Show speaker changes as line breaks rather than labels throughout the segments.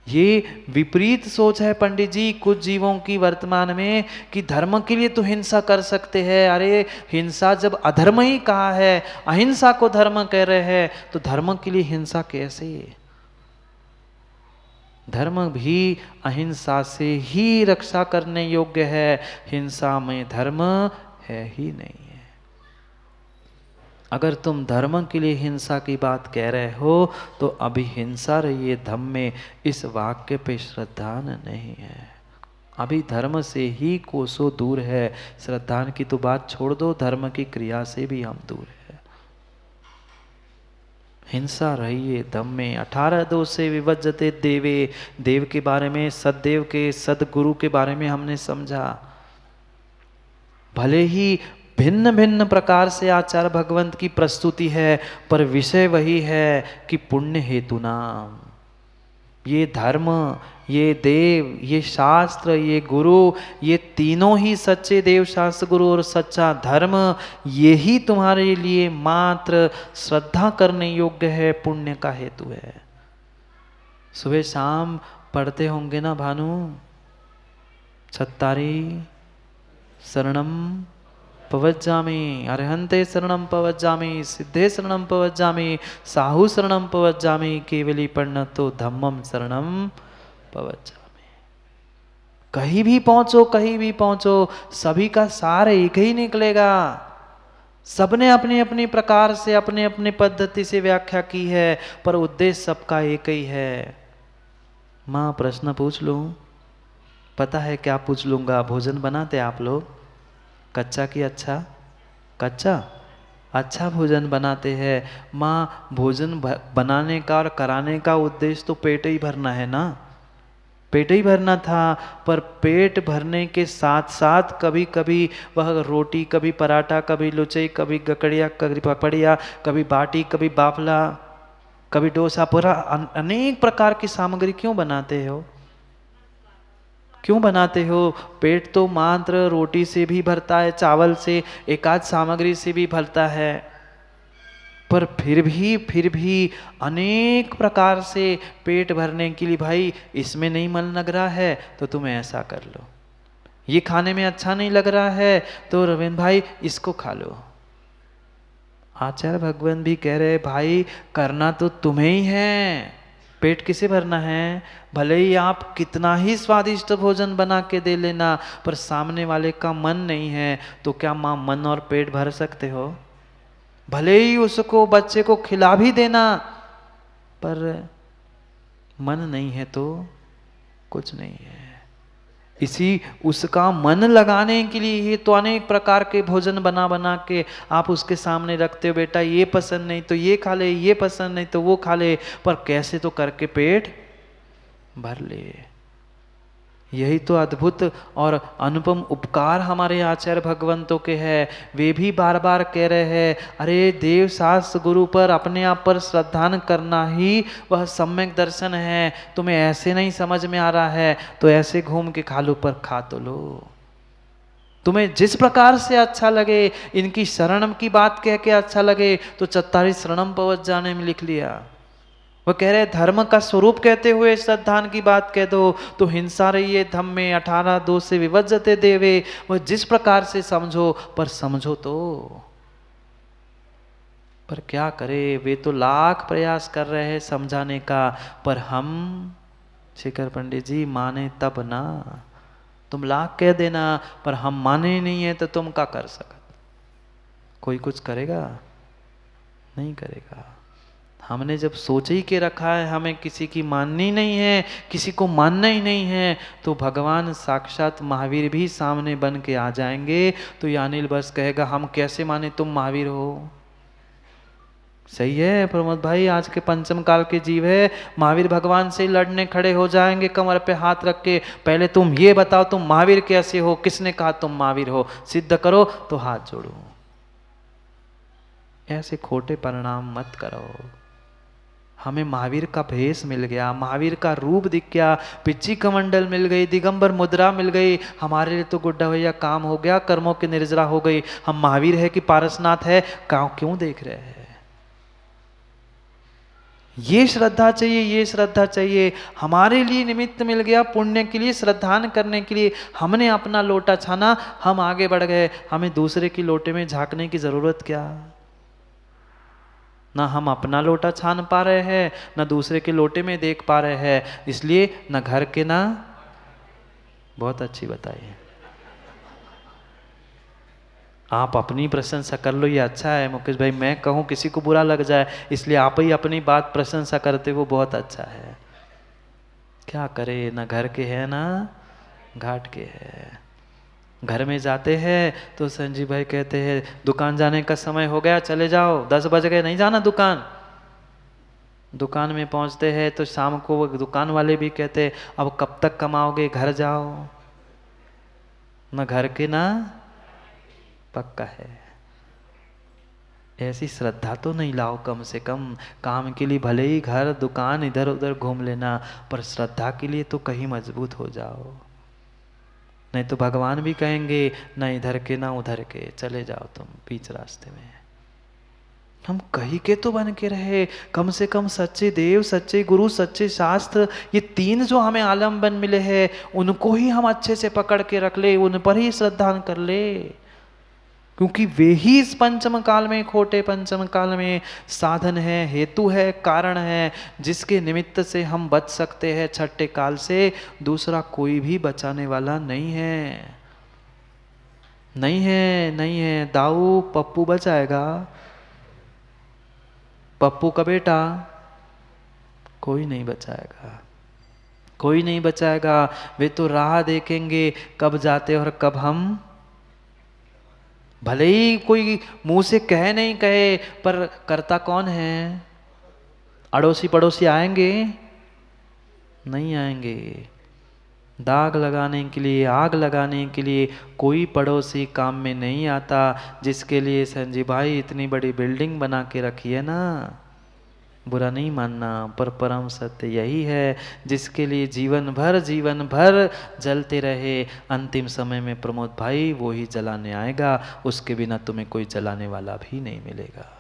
ये विपरीत सोच है पंडित जी कुछ जीवों की वर्तमान में कि धर्म के लिए तो हिंसा कर सकते हैं। अरे हिंसा जब अधर्म ही कहा है, अहिंसा को धर्म कह रहे हैं, तो धर्म के लिए हिंसा कैसे? धर्म भी अहिंसा से ही रक्षा करने योग्य है, हिंसा में धर्म है ही नहीं है। अगर तुम धर्म के लिए हिंसा की बात कह रहे हो तो अभी हिंसा रही है धम्म में, इस वाक्य पे श्रद्धान नहीं है। अभी धर्म से ही कोसों दूर है। श्रद्धान की तो बात छोड़ दो, धर्म की क्रिया से भी हम दूर है। हिंसा रही है धम्म में। 18 दोष से विवज्जते देवे, देव के बारे में, सददेव के सदगुरु के बारे में हमने समझा। भले ही भिन्न भिन्न प्रकार से आचार्य भगवंत की प्रस्तुति है, पर विषय वही है कि पुण्य हेतु नाम। ये धर्म, ये देव, ये शास्त्र, ये गुरु, ये तीनों ही सच्चे देव शास्त्र गुरु और सच्चा धर्म, ये ही तुम्हारे लिए मात्र श्रद्धा करने योग्य है, पुण्य का हेतु है। सुबह शाम पढ़ते होंगे ना भानु, चत्तारी शरणम पवज्जामि, अरहंते शरणम पवज्जामि, सिद्धे शरणम पवज्जामि, साहु शरणम पवज्जामि, केवली पण्णतो धम्मम शरणम पवज्जामि। कहीं भी पहुंचो, कहीं भी पहुंचो, सभी का सार एक ही निकलेगा। सबने अपनी अपनी प्रकार से अपने अपने पद्धति से व्याख्या की है, पर उद्देश्य सबका एक ही है। माँ प्रश्न पूछ लूं? पता है क्या पूछ लूंगा? भोजन बनाते आप लोग कच्चा की अच्छा? कच्चा अच्छा भोजन बनाते हैं। माँ भोजन बनाने का और कराने का उद्देश्य तो पेट ही भरना है ना, पेट ही भरना था। पर पेट भरने के साथ साथ कभी कभी वह रोटी, कभी पराठा, कभी लुचई, कभी गकड़िया, कभी पपड़िया, कभी बाटी, कभी बाफला, कभी डोसा, पूरा अनेक प्रकार की सामग्री क्यों बनाते हो? क्यों बनाते हो? पेट तो मात्र रोटी से भी भरता है, चावल से, एकाध सामग्री से भी भरता है, पर फिर भी अनेक प्रकार से पेट भरने के लिए, भाई इसमें नहीं मन लग रहा है तो तुम ऐसा कर लो, ये खाने में अच्छा नहीं लग रहा है तो रविंद्र भाई इसको खा लो। आचार्य भगवान भी कह रहे भाई करना तो तुम्हें ही है, पेट किसे भरना है? भले ही आप कितना ही स्वादिष्ट भोजन बना के दे लेना, पर सामने वाले का मन नहीं है तो क्या माँ मन और पेट भर सकते हो? भले ही उसको, बच्चे को खिला भी देना, पर मन नहीं है तो कुछ नहीं है। इसी उसका मन लगाने के लिए ही तो अनेक प्रकार के भोजन बना बना के आप उसके सामने रखते हो। बेटा ये पसंद नहीं तो ये खा ले, ये पसंद नहीं तो वो खा ले, पर कैसे तो करके पेट भर ले। यही तो अद्भुत और अनुपम उपकार हमारे आचार्य भगवंतों के हैं। वे भी बार बार कह रहे हैं अरे देव शास्त्र गुरु पर, अपने आप पर श्रद्धान करना ही वह सम्यक दर्शन है। तुम्हें ऐसे नहीं समझ में आ रहा है तो ऐसे घूम के खा लो, पर खा तो लो। तुम्हें जिस प्रकार से अच्छा लगे, इनकी शरणम की बात कह के अच्छा लगे तो चत्तारी शरणम पवज्जामि में लिख लिया। वो कह रहे धर्म का स्वरूप कहते हुए श्रद्धान की बात कह दो तो हिंसा रही है धम्म में, 18 दोष से विवज्जते देवे। वो जिस प्रकार से समझो, पर समझो तो। पर क्या करे, वे तो लाख प्रयास कर रहे हैं समझाने का, पर हम शेखर पंडित जी माने तब ना। तुम लाख कह देना पर हम माने नहीं है तो तुम क्या कर सकते? कोई कुछ करेगा? नहीं करेगा। हमने जब सोच ही के रखा है हमें किसी की माननी नहीं है, किसी को मानना ही नहीं है, तो भगवान साक्षात महावीर भी सामने बन के आ जाएंगे तो ये अनिल बस कहेगा हम कैसे माने तुम महावीर हो? सही है प्रमोद भाई, आज के पंचम काल के जीव है, महावीर भगवान से लड़ने खड़े हो जाएंगे कमर पे हाथ रख के। पहले तुम ये बताओ तुम महावीर कैसे हो, किसने कहा तुम महावीर हो, सिद्ध करो तो हाथ जोड़ो। ऐसे खोटे परिणाम मत करो। हमें महावीर का भेष मिल गया, महावीर का रूप दिख गया, पिच्ची कमंडल मिल गई, दिगंबर मुद्रा मिल गई, हमारे लिए तो गुड्डा भैया काम हो गया, कर्मों की निर्जरा हो गई। हम महावीर है कि पारसनाथ है, क्यों देख रहे हैं? ये श्रद्धा चाहिए, ये श्रद्धा चाहिए। हमारे लिए निमित्त मिल गया पुण्य के लिए, श्रद्धान करने के लिए। हमने अपना लोटा छाना, हम आगे बढ़ गए। हमें दूसरे की लोटे में झांकने की जरूरत क्या? ना हम अपना लोटा छान पा रहे हैं, ना दूसरे के लोटे में देख पा रहे हैं, इसलिए ना घर के ना। बहुत अच्छी बताई है। आप अपनी प्रशंसा कर लो, ये अच्छा है मुकेश भाई। मैं कहूँ किसी को बुरा लग जाए, इसलिए आप ही अपनी बात प्रशंसा करते हो, बहुत अच्छा है। क्या करे, ना घर के है ना घाट के है। घर में जाते हैं तो संजीव भाई कहते हैं दुकान जाने का समय हो गया, चले जाओ, 10 बज गए, नहीं जाना दुकान। दुकान में पहुंचते हैं तो शाम को वो दुकान वाले भी कहते हैं अब कब तक कमाओगे, घर जाओ। ना घर के ना पक्का है। ऐसी श्रद्धा तो नहीं लाओ, कम से कम काम के लिए भले ही घर दुकान इधर उधर घूम लेना, पर श्रद्धा के लिए तो कहीं मजबूत हो जाओ। नहीं तो भगवान भी कहेंगे ना इधर के ना उधर के, चले जाओ तुम बीच रास्ते में। हम कहीं के तो बन के रहे, कम से कम सच्चे देव, सच्चे गुरु, सच्चे शास्त्र, ये 3 जो हमें आलम्बन मिले हैं, उनको ही हम अच्छे से पकड़ के रख ले, उन पर ही श्रद्धा कर ले। क्योंकि वे ही इस पंचम काल में, खोटे पंचम काल में साधन है, हेतु है, कारण है, जिसके निमित्त से हम बच सकते हैं छठे काल से। दूसरा कोई भी बचाने वाला नहीं है, नहीं है, नहीं है। दाऊ पप्पू बचाएगा? पप्पू का बेटा कोई नहीं बचाएगा, कोई नहीं बचाएगा। वे तो राह देखेंगे कब जाते और कब हम। भले ही कोई मुंह से कहे नहीं कहे, पर करता कौन है? अड़ोसी पड़ोसी आएंगे? नहीं आएंगे। दाग लगाने के लिए, आग लगाने के लिए कोई पड़ोसी काम में नहीं आता। जिसके लिए संजीव भाई इतनी बड़ी बिल्डिंग बना के रखी है ना, बुरा नहीं मानना, पर परम सत्य यही है। जिसके लिए जीवन भर जलते रहे, अंतिम समय में प्रमोद भाई वो ही जलाने आएगा। उसके बिना तुम्हें कोई जलाने वाला भी नहीं मिलेगा।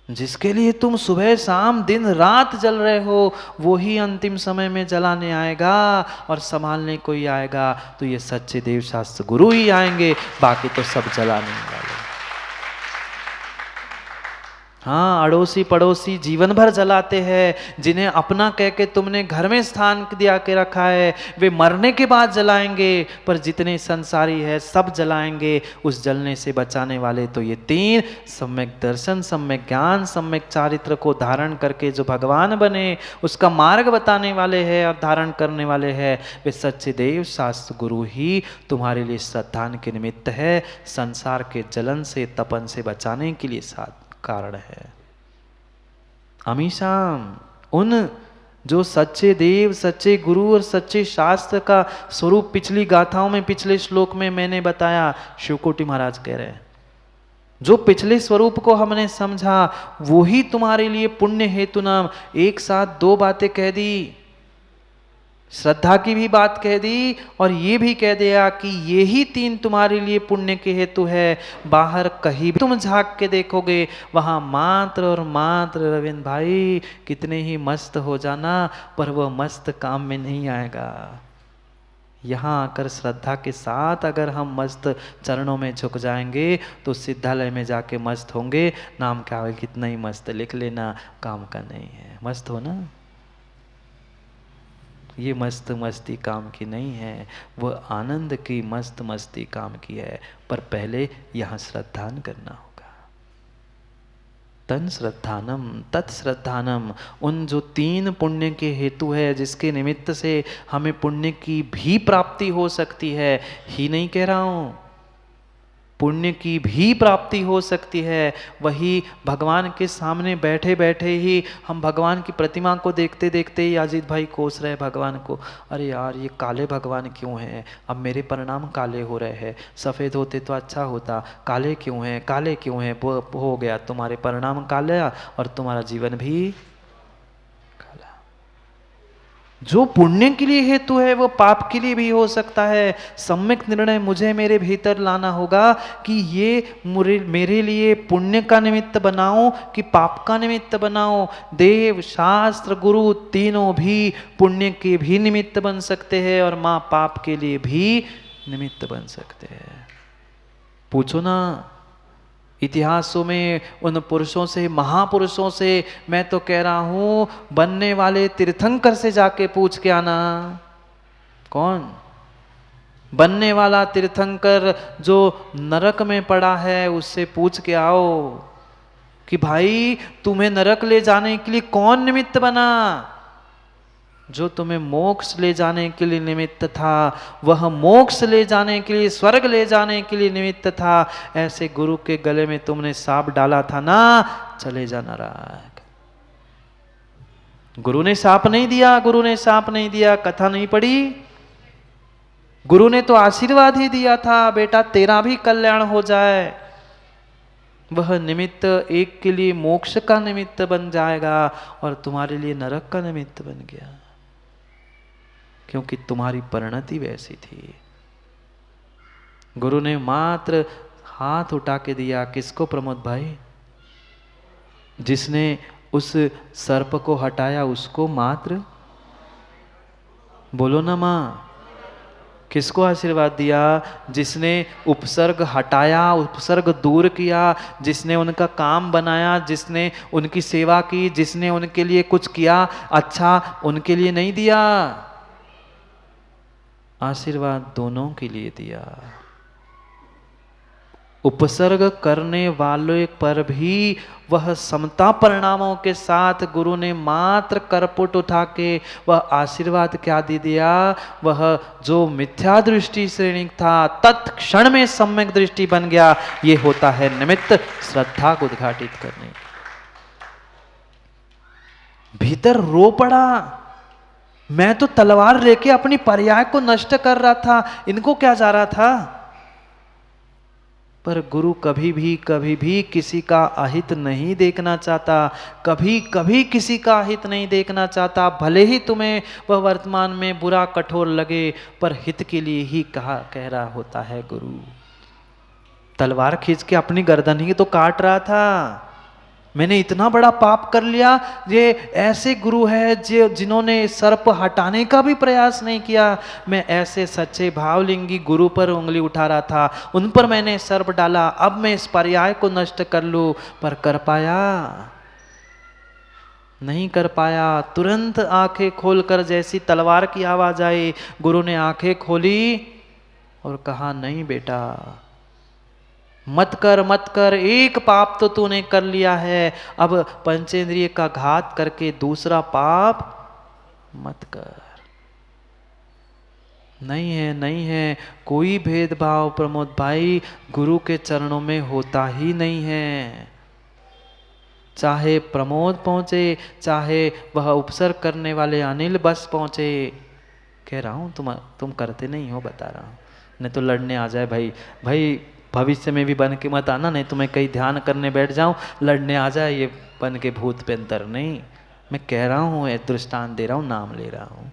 जिसके लिए तुम सुबह शाम दिन रात जल रहे हो, वो ही अंतिम समय में जलाने आएगा, और संभालने कोई आएगा तो ये सच्चे देव शास्त्र गुरु ही आएंगे, बाकी तो सब जलाने वाले। हाँ, अड़ोसी पड़ोसी जीवन भर जलाते हैं। जिन्हें अपना कह के तुमने घर में स्थान दिया के रखा है, वे मरने के बाद जलाएंगे, पर जितने संसारी है सब जलाएंगे। उस जलने से बचाने वाले तो ये 3, सम्यक दर्शन, सम्यक ज्ञान, सम्यक चारित्र को धारण करके जो भगवान बने, उसका मार्ग बताने वाले हैं और धारण करने वाले हैं, वे सच्चे देव शास्त्र गुरु ही तुम्हारे लिए श्रद्धान के निमित्त है। संसार के जलन से, तपन से बचाने के लिए साथ कारण है। हमेशा उन जो सच्चे देव, सच्चे गुरु और सच्चे शास्त्र का स्वरूप पिछली गाथाओं में, पिछले श्लोक में मैंने बताया, शिवकोटि महाराज कह रहे हैं, जो पिछले स्वरूप को हमने समझा वो ही तुम्हारे लिए पुण्य हेतु नाम। एक साथ 2 बातें कह दी, श्रद्धा की भी बात कह दी और ये भी कह दिया कि ये ही 3 तुम्हारे लिए पुण्य के हेतु है। बाहर कहीं भी तुम झांक के देखोगे, वहां मात्र और मात्र रविंद्र भाई कितने ही मस्त हो जाना, पर वह मस्त काम में नहीं आएगा। यहाँ आकर श्रद्धा के साथ अगर हम मस्त चरणों में झुक जाएंगे तो सिद्धालय में जाके मस्त होंगे। नाम क्या है, कितना ही मस्त लिख लेना, काम का नहीं है। मस्त हो ना, ये मस्त मस्ती काम की नहीं है, वह आनंद की मस्त मस्ती काम की है। पर पहले यहाँ श्रद्धान करना होगा। तन श्रद्धानम तत् श्रद्धानम, उन जो 3 पुण्य के हेतु है, जिसके निमित्त से हमें पुण्य की भी प्राप्ति हो सकती है, ही नहीं कह रहा हूँ, पुण्य की भी प्राप्ति हो सकती है। वही भगवान के सामने बैठे बैठे ही हम भगवान की प्रतिमा को देखते देखते ही अजीत भाई कोस रहे भगवान को, अरे यार ये काले भगवान क्यों हैं, अब मेरे परिणाम काले हो रहे हैं, सफ़ेद होते तो अच्छा होता, काले क्यों हैं, काले क्यों हैं, हो गया तुम्हारे परिणाम काले और तुम्हारा जीवन भी काला। जो पुण्य के लिए हेतु है वो पाप के लिए भी हो सकता है। सम्यक निर्णय मुझे मेरे भीतर लाना होगा कि ये मेरे लिए पुण्य का निमित्त बनाओ कि पाप का निमित्त बनाओ। देव शास्त्र गुरु तीनों भी पुण्य के भी निमित्त बन सकते हैं और माँ पाप के लिए भी निमित्त बन सकते हैं। पूछो ना इतिहासों में उन पुरुषों से, महापुरुषों से, मैं तो कह रहा हूं बनने वाले तीर्थंकर से जाके पूछ के आना। कौन बनने वाला तीर्थंकर जो नरक में पड़ा है उससे पूछ के आओ कि भाई तुम्हें नरक ले जाने के लिए कौन निमित्त बना। जो तुम्हें मोक्ष ले जाने के लिए निमित्त था वह मोक्ष ले जाने के लिए, स्वर्ग ले जाने के लिए निमित्त था। ऐसे गुरु के गले में तुमने सांप डाला था ना, चले जाना नरक। गुरु ने सांप नहीं दिया, गुरु ने सांप नहीं दिया, कथा नहीं पढ़ी। गुरु ने तो आशीर्वाद ही दिया था, बेटा तेरा भी कल्याण हो जाए। वह निमित्त एक के लिए मोक्ष का निमित्त बन जाएगा और तुम्हारे लिए नरक का निमित्त बन गया, क्योंकि तुम्हारी परिणति वैसी थी। गुरु ने मात्र हाथ उठा के दिया, किसको प्रमोद भाई? जिसने उस सर्प को हटाया उसको मात्र, बोलो ना मां। किसको आशीर्वाद दिया? जिसने उपसर्ग हटाया, उपसर्ग दूर किया, जिसने उनका काम बनाया, जिसने उनकी सेवा की, जिसने उनके लिए कुछ किया अच्छा, उनके लिए नहीं दिया। आशीर्वाद दोनों के लिए दिया। उपसर्ग करने वाले पर भी वह समता परिणामों के साथ गुरु ने मात्र करपुट उठा के वह आशीर्वाद क्या दे दिया? वह जो मिथ्या दृष्टि श्रेणी था तत्क्षण में सम्यक दृष्टि बन गया। ये होता है निमित्त श्रद्धा को उद्घाटित करने। भीतर रो पड़ा, मैं तो तलवार लेके अपनी पर्याय को नष्ट कर रहा था, इनको क्या जा रहा था? पर गुरु कभी भी किसी का अहित नहीं देखना चाहता, कभी कभी किसी का अहित नहीं देखना चाहता। भले ही तुम्हें वह वर्तमान में बुरा कठोर लगे, पर हित के लिए ही कह रहा होता है गुरु। तलवार खींच के अपनी गर्दन ही तो काट रहा था। मैंने इतना बड़ा पाप कर लिया। ये ऐसे गुरु है जिन्होंने सर्प हटाने का भी प्रयास नहीं किया। मैं ऐसे सच्चे भावलिंगी गुरु पर उंगली उठा रहा था, उन पर मैंने सर्प डाला, अब मैं इस पर्याय को नष्ट कर लूं, पर कर पाया? नहीं कर पाया। तुरंत आंखें खोलकर जैसी तलवार की आवाज आई, गुरु ने आंखें खोली और कहा, नहीं बेटा, मत कर मत कर, एक पाप तो तूने कर लिया है, अब पंचेंद्रिय का घात करके दूसरा पाप मत कर। नहीं है, नहीं है, कोई भेदभाव प्रमोद भाई गुरु के चरणों में होता ही नहीं है। चाहे प्रमोद पहुंचे, चाहे वह उपसर्ग करने वाले अनिल बस पहुंचे। कह रहा हूं तुम करते नहीं हो, बता रहा हूं, नहीं तो लड़ने आ जाए भाई। भाई भविष्य में भी बन के मत आना, नहीं तो मैं कहीं ध्यान करने बैठ जाऊं, लड़ने आ जाए ये बन के भूत पे अंतर। नहीं, मैं कह रहा हूं, एक दृष्टांत दे रहा हूं, नाम ले रहा हूं।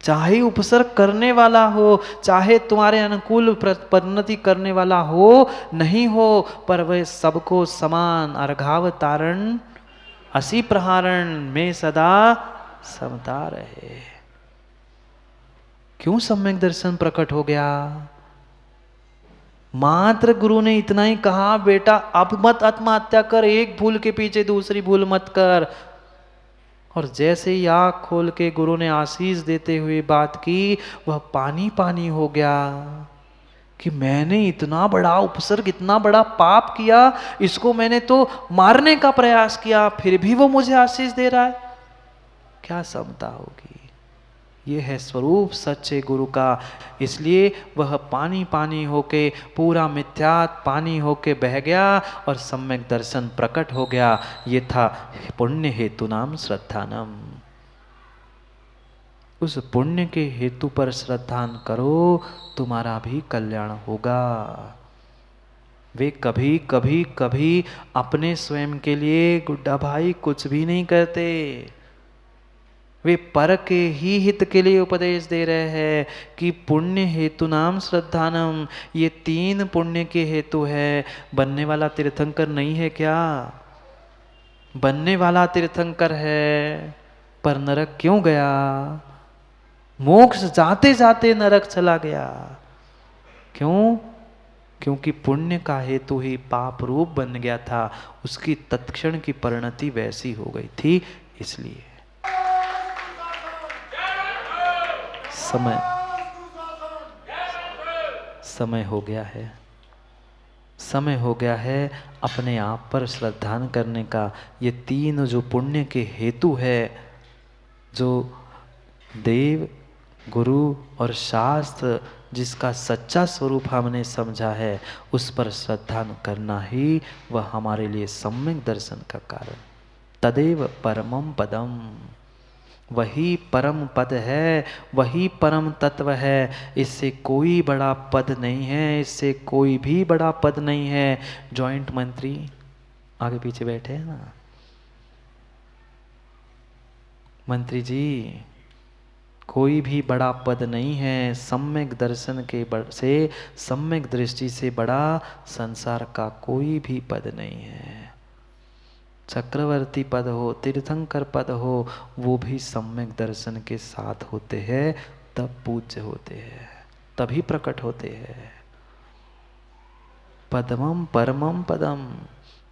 चाहे उपसर्ग करने वाला हो, चाहे तुम्हारे अनुकूल परिणति करने वाला हो नहीं हो, पर वह सबको समान अर्घावतारण असी प्रहारण में सदा समता रहे। क्यों सम्यक दर्शन प्रकट हो गया? मात्र गुरु ने इतना ही कहा, बेटा अब मत आत्महत्या कर, एक भूल के पीछे दूसरी भूल मत कर। और जैसे ही आँख खोल के गुरु ने आशीष देते हुए बात की, वह पानी पानी हो गया कि मैंने इतना बड़ा उपसर्ग, इतना बड़ा पाप किया, इसको मैंने तो मारने का प्रयास किया, फिर भी वो मुझे आशीष दे रहा है। क्या समता होगी? ये है स्वरूप सच्चे गुरु का। इसलिए वह पानी पानी होके, पूरा मिथ्यात पानी होके बह गया और सम्यक दर्शन प्रकट हो गया। ये था पुण्य हेतु नाम श्रद्धानम। उस पुण्य के हेतु पर श्रद्धान करो, तुम्हारा भी कल्याण होगा। वे कभी कभी कभी अपने स्वयं के लिए गुड्डा भाई कुछ भी नहीं करते। वे पर के ही हित के लिए उपदेश दे रहे हैं कि पुण्य हेतु नाम श्रद्धानम, ये 3 पुण्य के हेतु है। बनने वाला तीर्थंकर नहीं है क्या? बनने वाला तीर्थंकर है, पर नरक क्यों गया? मोक्ष जाते जाते नरक चला गया। क्यों? क्योंकि पुण्य का हेतु ही पाप रूप बन गया था, उसकी तत्क्षण की परिणति वैसी हो गई थी। इसलिए समय हो गया है, समय हो गया है अपने आप पर श्रद्धान करने का। ये 3 जो पुण्य के हेतु है, जो देव, गुरु और शास्त्र जिसका सच्चा स्वरूप हमने समझा है, उस पर श्रद्धान करना ही वह हमारे लिए सम्यक दर्शन का कारण। तदेव परमम पदम, वही परम पद है, वही परम तत्व है। इससे कोई बड़ा पद नहीं है, इससे कोई भी बड़ा पद नहीं है। जॉइंट मंत्री आगे पीछे बैठे हैं ना, मंत्री जी, कोई भी बड़ा पद नहीं है। सम्यक दर्शन के से, सम्यक दृष्टि से बड़ा संसार का कोई भी पद नहीं है। चक्रवर्ती पद हो, तीर्थंकर पद हो, वो भी सम्यक दर्शन के साथ होते हैं, तब पूज्य होते हैं, तभी प्रकट होते हैं। पदमम परमम पदम,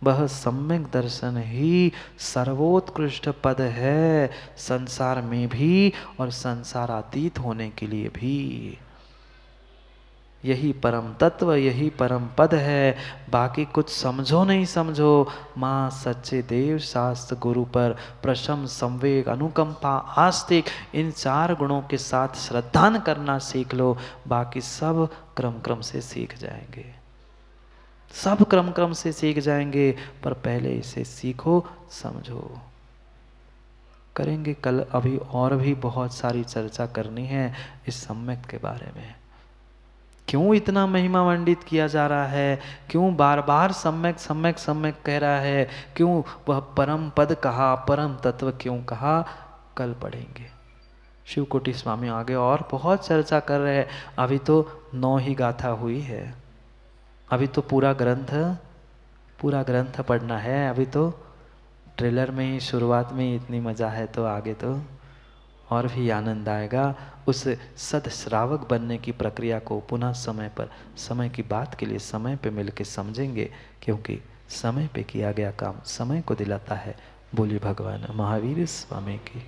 वह सम्यक दर्शन ही सर्वोत्कृष्ट पद है, संसार में भी और संसारातीत होने के लिए भी। यही परम तत्व, यही परम पद है। बाकी कुछ समझो नहीं समझो, माँ सच्चे देव शास्त्र गुरु पर प्रशम, संवेग, अनुकंपा, आस्तिक, इन 4 गुणों के साथ श्रद्धान करना सीख लो। बाकी सब क्रम क्रम से सीख जाएंगे, सब क्रम क्रम से सीख जाएंगे। पर पहले इसे सीखो, समझो। करेंगे कल, अभी और भी बहुत सारी चर्चा करनी है इस सम्यक के बारे में। क्यों इतना महिमा मंडित किया जा रहा है? क्यों बार बार सम्यक सम्यक सम्यक कह रहा है? क्यों वह परम पद कहा, परम तत्व क्यों कहा? कल पढ़ेंगे। शिवकोटि स्वामी आगे और बहुत चर्चा कर रहे हैं। अभी तो 9 ही गाथा हुई है, अभी तो पूरा ग्रंथ पढ़ना है। अभी तो ट्रेलर में ही, शुरुआत में ही इतनी मजा है, तो आगे तो और भी आनंद आएगा। उस सदश्रावक बनने की प्रक्रिया को पुनः समय पर, समय की बात के लिए समय पे मिलके समझेंगे, क्योंकि समय पे किया गया काम समय को दिलाता है। बोलिए भगवान महावीर स्वामी की।